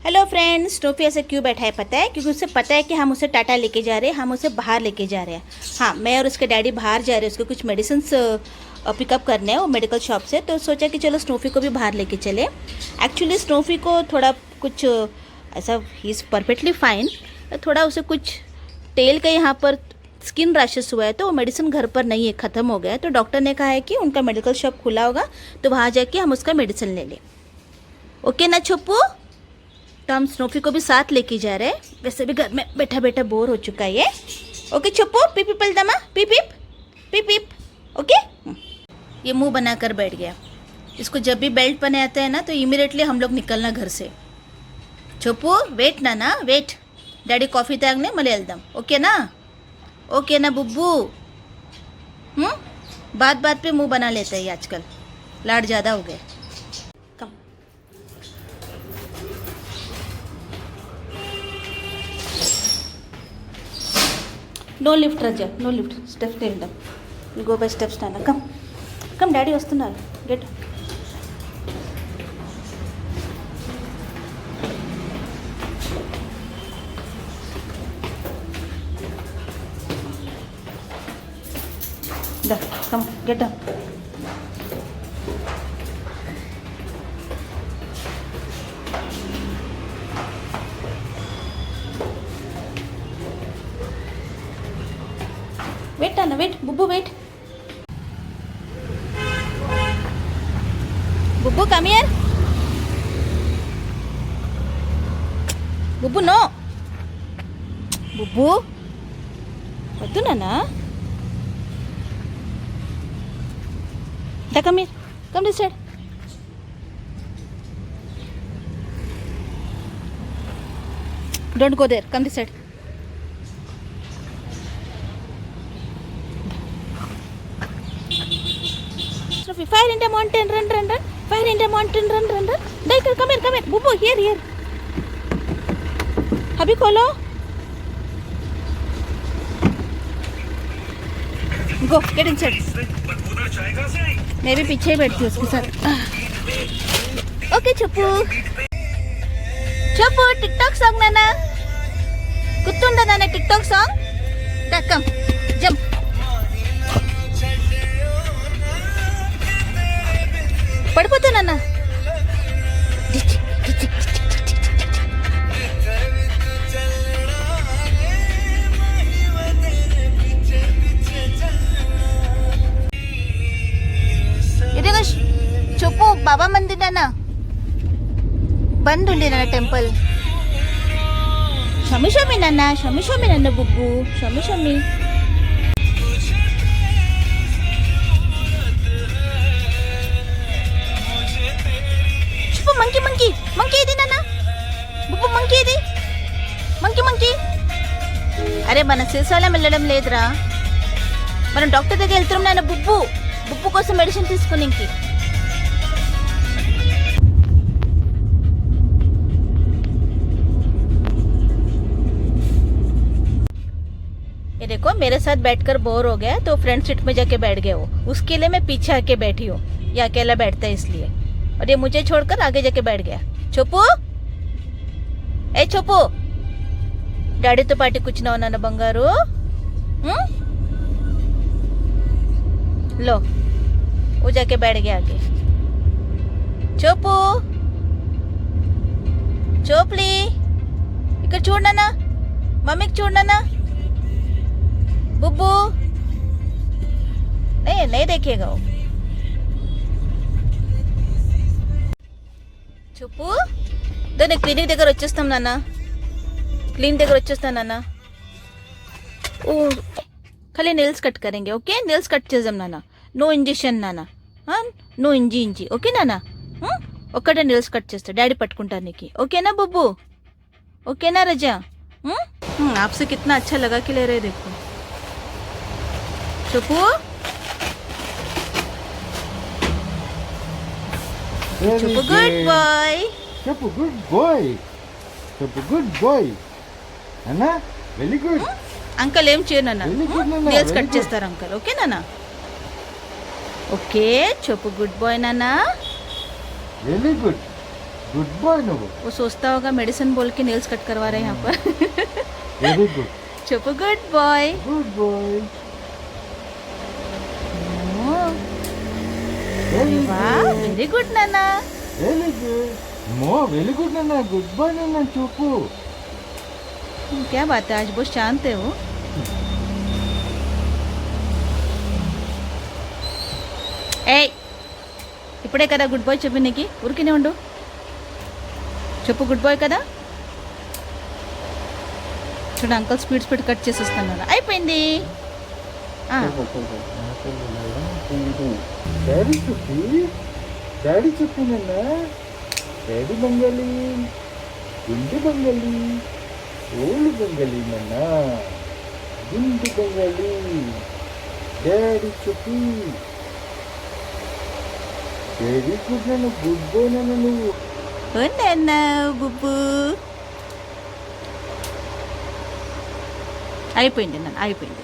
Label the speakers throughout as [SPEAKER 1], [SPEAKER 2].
[SPEAKER 1] Hello friends, स्नोफी ऐसे क्यों बैठा है पता है? क्योंकि उसे पता है कि हम उसे टाटा लेके जा रहे हैं, हम उसे बाहर लेके जा रहे हैं। हाँ, मैं और उसके डैडी बाहर जा रहे हैं, उसको कुछ मेडिसिन पिकअप करने हैं वो मेडिकल शॉप से। तो सोचा कि चलो स्नोफी को भी बाहर लेके चले। एक्चुअली स्नोफी को थोड़ा कुछ ऐसा, ही इज़ परफेक्टली फाइन, थोड़ा उसे कुछ टेल का यहाँ पर स्किन रैशेस हुआ है, तो वो मेडिसिन घर पर नहीं है, ख़त्म हो गया है। तो डॉक्टर ने कहा है कि उनका मेडिकल शॉप खुला होगा तो वहाँ जाके हम उसका मेडिसिन ले लें। ओके ना छोपू? तो हम स्नोफी को भी साथ लेके जा रहे हैं। वैसे भी घर में बैठा बैठा बोर हो चुका है ये। ओके छोपू, पीप पीपल दमा, पीप पीप पीप पीप। ओके, ये मुंह बनाकर बैठ गया। इसको जब भी बेल्ट पहने आता है ना तो इमीडिएटली हम लोग निकलना घर से। छोपू वेट ना वेट, डैडी कॉफ़ी तागने मले वेल्दाम। ओके ना? ओके ना बुब्बू? बात बात पे मुंह बना लेते हैं आजकल, लाड ज़्यादा हो गए। कम No lift, Raja. No lift. Steps till them. You go by steps, Nana. Come. Come, Daddy వస్తున్నారు. Get. Da. Come. Get down. Wait, Nana. Wait. Bubbu, wait. Bubbu, come here. Bubbu, no. Bubbu. వద్దు నాన్న. Da, come here. Come this side. Don't go there. Come this side. Fire in the mountain, run, run, run. Fire in the mountain, run, run, run. Dai, come here. Bubbu, here. अभी खोलो. Go, get inside. मैं भी पीछे ही बैठती हूँ उसके साथ. Okay छोपू. छोपू, TikTok song नाना. कुत्तुंडा नाना TikTok song. Da, come, jump. పడిపోతా నాన్న. ఇదిగో చెప్పు, బాబా మందిర్ నాన్న బంద్ ఉండే నాన్న టెంపుల్. షమి నాన్న బుబ్బు, షమి. మంకీ ఇది నాన్న. బుబ్బు మంకీ ఇది. మంకీ. అరే మన శ్రీశైలం వెళ్ళడం లేదురా, మనం డాక్టర్ దగ్గర వెళ్తున్నాం నాన్న. బుబ్బు కోసం మెడిసిన్ తీసుకునేకి. ये देखो, मेरे साथ बैठकर बोर हो गया तो फ्रंट सीट में जाके बैठ गए वो. उसके लिए मैं पीछे आके बैठी हूँ, ये अकेला बैठता है इसलिए. और ये मुझे छोड़कर आगे जाके बैठ गया. छोपू, ए छोपू, डैडी तो पार्टी कुछ ना होना ना बंगारू. लो, वो जाके बैठ गया आगे. चोपली इकर छोड़ना ना, मम्मी को छोड़ना ना. बुब्बू नहीं देखेगा वो. చూపు, దాన్ని క్లినిక్ దగ్గర వచ్చేస్తాం నాన్న. ఓ ఖాళీ నెయిల్స్ కట్ కरेंगे. ఓకే, నెయిల్స్ కట్ చేద్దాం నాన్న. నో ఇంజెక్షన్ నాన్న, నో ఇంజి. ఓకే నాన్న? ఒక్కటే నెయిల్స్ కట్ చేస్తా, డాడీ పట్టుకుంటాను నీకు. ఓకేనా బుబ్బు? ఓకేనా రజా? आपसे कितना अच्छा लगा के ले रहे देखो. చూపు, Chopu, good boy.
[SPEAKER 2] Chopu, good boy. Anna, very good.
[SPEAKER 1] Uncle ఏం చేయను నాన్న, నెయిల్స్ కట్ చేస్తారు అంకల్. ఓకే నాన్న? ఓకే, చెప్పు గుడ్ బాయ్ నాన్న.
[SPEAKER 2] Very good. गुड बॉय నువ్వు
[SPEAKER 1] वो सोचता होगा मेडिसिन बोल के नेल्स कट करवा रहे हैं यहाँ पर
[SPEAKER 2] వెరీ గుడ్
[SPEAKER 1] चुप गुड बॉय
[SPEAKER 2] గుడ్ బాయ్
[SPEAKER 1] वाह वेरी गुड नाना
[SPEAKER 2] వెరీ గుడ్ వెరీ గుడ్ నాన్న గుడ్ బాయ్ నాన్న చూపు
[SPEAKER 1] क्या बात है आज बहुत शांत है वो ఏయ్ ఇప్పుడే కదా గుడ్ బాయ్ చెప్పి నీకు ఊరికినే ఉండు చెప్పు గుడ్ బాయ్ కదా చూడు అంకల్ స్పీడ్ కట్ చేసేస్తున్నాను అయిపోయింది
[SPEAKER 2] డాడీ చెప్పి డాడీ చెప్పు నాన్న డాడీ బంగాళీ గుండు బంగాళీ ఓళ్ళు బంగాళీ నాన్న గుండు బంగాళీ డాడీ చెప్పి వెరీ గుడ్ నాన్న గుడ్ బాయ్ నాన్న నువ్వు
[SPEAKER 1] నాన్న బుబ్బు అయిపోయింది నాన్న అయిపోయింది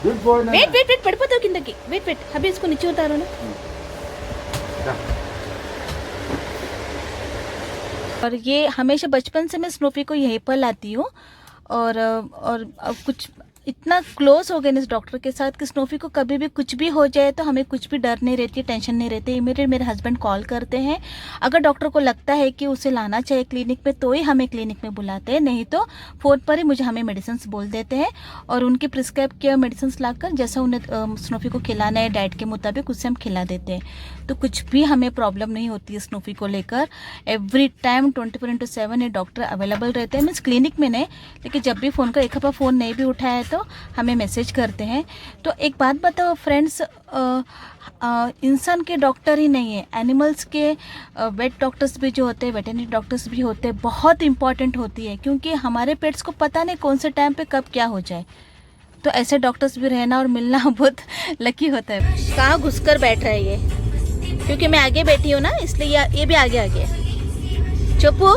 [SPEAKER 2] గుడ్ బాయ్ నాన్న
[SPEAKER 1] వెయిట్ పడిపోతావు కిందకి వెయిట్ అవి వేసుకుని ఇచ్చి ఉంటారు और ये हमेशा बचपन से मैं स्नूफी को यहीं पर लाती हूँ और कुछ इतना क्लोज हो गए इस डॉक्टर के साथ कि स्नूफी को कभी भी कुछ भी हो जाए तो हमें कुछ भी डर नहीं रहती, टेंशन नहीं रहती। इमीडिएट मेरे हस्बैंड कॉल करते हैं, अगर डॉक्टर को लगता है कि उसे लाना चाहिए क्लिनिक में तो ही हमें क्लिनिक में बुलाते हैं, नहीं तो फ़ोन पर ही मुझे हमें मेडिसिन बोल देते हैं और उनकी प्रिस्क्राइब किया मेडिसिन लाकर जैसा उन्हें स्नूफी को खिलाना है डाइट के मुताबिक उससे हम खिला देते हैं। तो कुछ भी हमें प्रॉब्लम नहीं होती है स्नूफी को लेकर। एवरी टाइम 24/7 ये डॉक्टर अवेलेबल रहते हैं, मीन्स क्लिनिक में नहीं, लेकिन जब भी फ़ोन कर एक हफ्ता फ़ोन नहीं भी उठाया है तो हमें मैसेज करते हैं। तो एक बात बताओ फ्रेंड्स, इंसान के डॉक्टर ही नहीं है, एनिमल्स के वेट डॉक्टर्स भी जो होते हैं, वेटरनरी डॉक्टर्स भी होते हैं, बहुत इंपॉर्टेंट होती है क्योंकि हमारे पेट्स को पता नहीं कौन से टाइम पे कब क्या हो जाए। तो ऐसे डॉक्टर्स भी रहना और मिलना बहुत लकी होता है। कहाँ घुसकर बैठ रहा है ये, क्योंकि मैं आगे बैठी हूँ ना इसलिए ये भी आगे आ गया। చెప్పు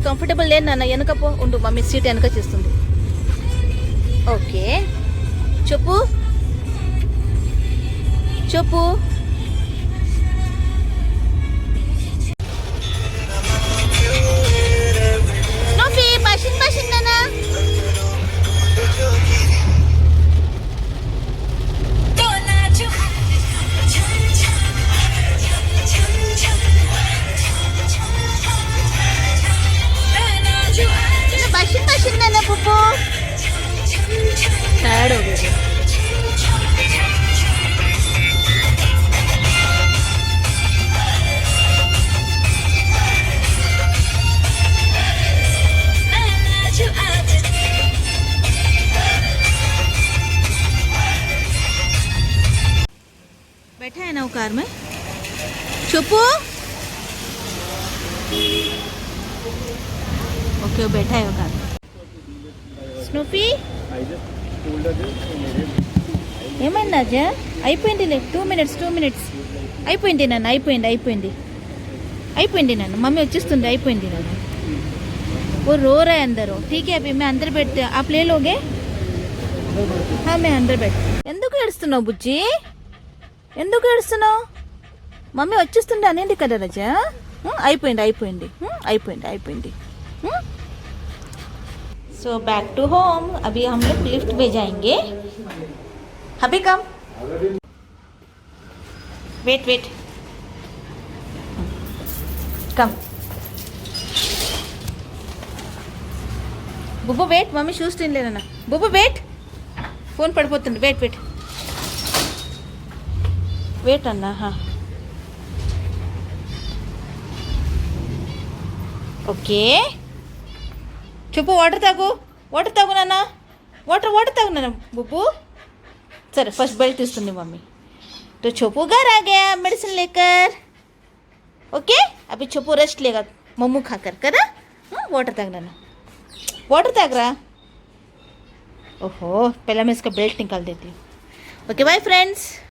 [SPEAKER 1] కంఫర్టబుల్ లేదు నాన్న, వెనక పో ఉండు, మమ్మీ సీట్ వెనక చేస్తుంది. ఓకే చెప్పు చెప్పు స్నూఫీ పషిన్ నాన్న. पसीन नाना पुप्पू टायर्ड हो गए। बैठा है ना वो कार में, चुप्पू ओके वो बैठा है वो कार में। స్నూఫీ ఏమైంది అజా? అయిపోయిందిలే, 2 minutes అయిపోయింది నాన్న, అయిపోయింది నాన్న, మమ్మీ వచ్చేస్తుంది, అయిపోయింది నాన్న. वो रो रहा है अंदर, ठीक है अभी मैं अंदर बैठते, आप ले लोगे? हाँ मैं अंदर बैठ. ఎందుకు ఏడుస్తున్నావు బుజ్జి, ఎందుకు ఏడుస్తున్నావు? మమ్మీ వచ్చేస్తుంది అనేది కదా రజా. అయిపోయింది. So back to home. अभी हम लोग लिफ्ट में जाएंगे. अभी come wait come Bubbu wait, mummy shoes तीन लेना. बुब्बू वेट, फोन पड़पोतुंदी. वेट अन्ना. हाँ ओके చెప్పు. వాటర్ తాగు నాన్న, వాటర్ తాగు నాన్న బుబ్బు. సరే ఫస్ట్ బెల్ట్ ఇస్తుంది मम्मी. तो छोपू घर आ गया मेडिसिन लेकर. ओके अभी छोपू रेस्ट लेगा मम्मू खाकर करा. वाटर ताग नाना, वाटर ताग रहा. ओहो पहले मैं इसका बेल्ट निकाल देती हूँ. Okay bye friends.